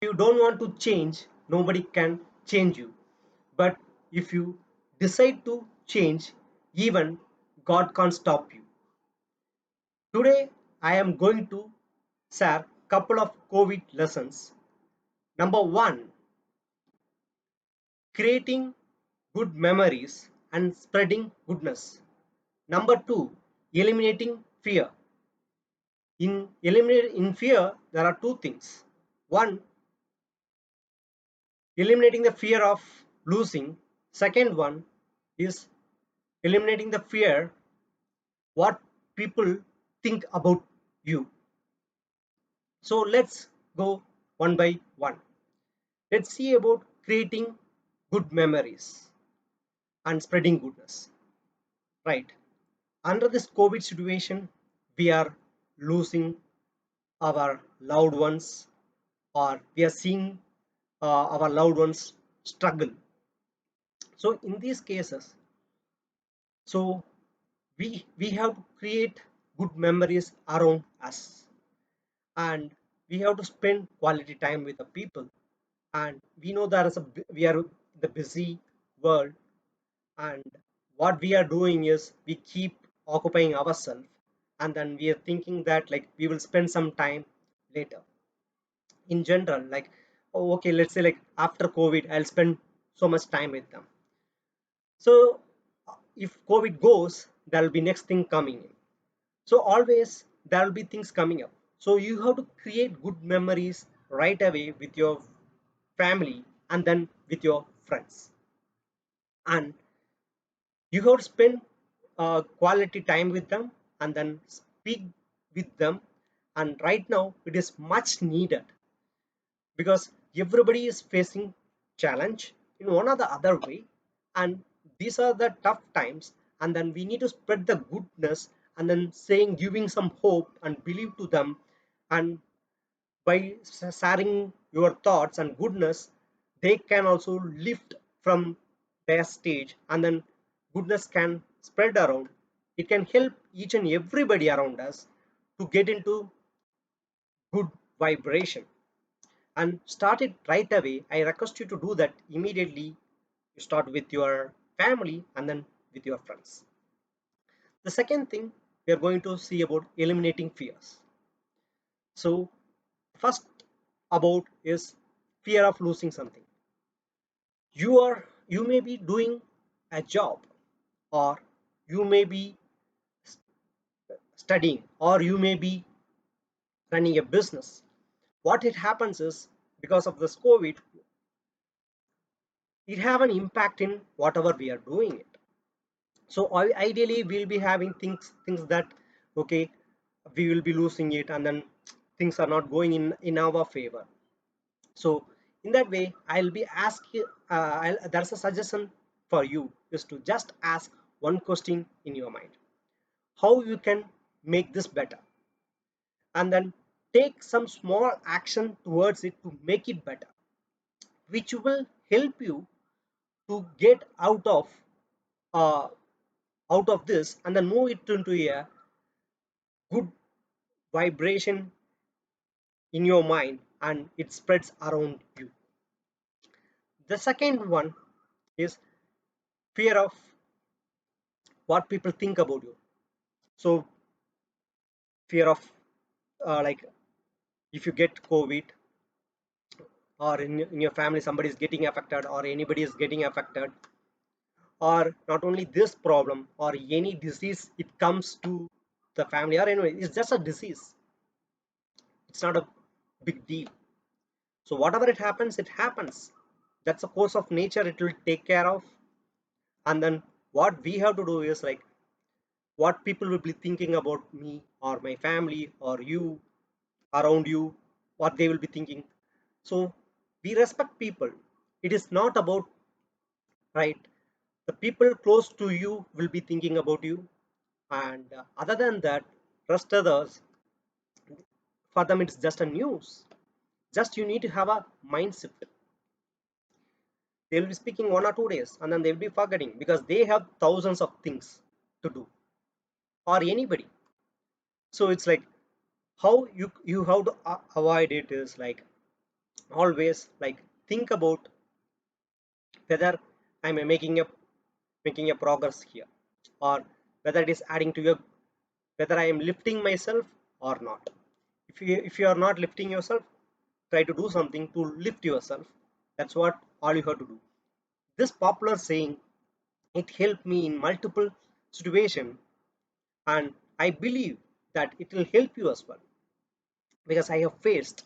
you don't want to change, nobody can change you. But if you decide to change, even God can't stop you. Today, I am going to share couple of COVID lessons. Number one, creating good memories and spreading goodness. Number two, eliminating fear. In fear, there are two things. One, eliminating the fear of losing. Second one is eliminating the fear what people think about you. So let's go one by one. Let's see about creating good memories and spreading goodness. Right. Under this COVID situation, we are losing our loved ones, or we are seeing our loved ones struggle. So in these cases, so we have to create good memories around us, and we have to spend quality time with the people. And we know there is we are the busy world, and what we are doing is we keep occupying ourselves, and then we are thinking that like we will spend some time later. In general, like, oh, okay, let's say like after COVID I'll spend so much time with them. So if COVID goes, there will be next thing coming in. So always there will be things coming up. So you have to create good memories right away with your family and then with your friends, and you have to spend quality time with them and then speak with them. And right now it is much needed, because everybody is facing challenge in one or the other way, and these are the tough times, and then we need to spread the goodness and then saying, giving some hope and believe to them. And by sharing your thoughts and goodness, they can also lift from their stage, and then goodness can spread around. It can help each and everybody around us to get into good vibration and start it right away. I request you to do that immediately. You start with your family and then with your friends. The second thing we are going to see about eliminating fears. So first about is fear of losing something. You may be doing a job, or you may be studying, or you may be running a business. What it happens is, because of this COVID, it have an impact in whatever we are doing it. So ideally we'll be having things that, okay, we will be losing it, and then things are not going in our favor. So in that way I'll be asking, there's a suggestion for you, is to just ask one question in your mind: how you can make this better, and then take some small action towards it to make it better, which will help you to get uh, out of this, and then move it into a good vibration in your mind, and it spreads around you. The second one is fear of what people think about you. So fear of like, if you get COVID, or in your family somebody is getting affected, or anybody is getting affected, or not only this problem or any disease, it comes to the family, or anyway it's just a disease, it's not a big deal. So whatever it happens, it happens. That's a course of nature, it will take care of. And then what we have to do is like, what people will be thinking about me or my family or you around you, what they will be thinking. So we respect people. It is not about, right, the people close to you will be thinking about you, and other than that, rest others, for them it's just a news. Just you need to have a mindset. They will be speaking 1 or 2 days and then they will be forgetting, because they have thousands of things to do, or anybody. So it's like, how you have to avoid it is like, always like think about whether I'm making a progress here, or whether it is adding to your, whether I am lifting myself or not. If you are not lifting yourself, try to do something to lift yourself. That's what all you have to do. This popular saying, it helped me in multiple situations, and I believe that it will help you as well, because I have faced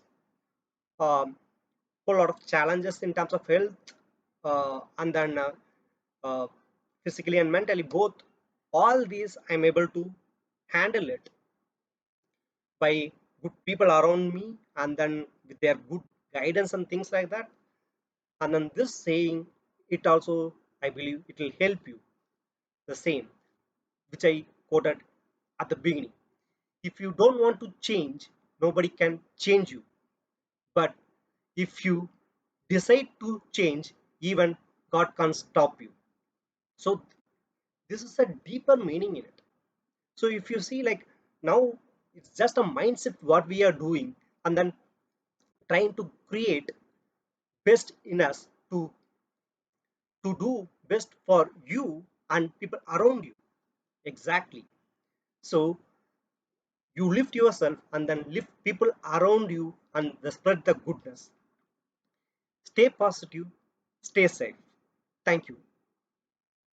um, whole lot of challenges in terms of health, and then uh, physically and mentally both. All these I'm able to handle it by good people around me, and then with their good guidance and things like that. And then this saying, it also, I believe it will help you the same, which I quoted at the beginning. If you don't want to change, nobody can change you. But if you decide to change, even God can't stop you. So this is a deeper meaning in it. So if you see, like, now it's just a mindset what we are doing, and then trying to create best in us to do best for you and people around you. Exactly. So you lift yourself and then lift people around you and spread the goodness. Stay positive, stay safe. Thank you.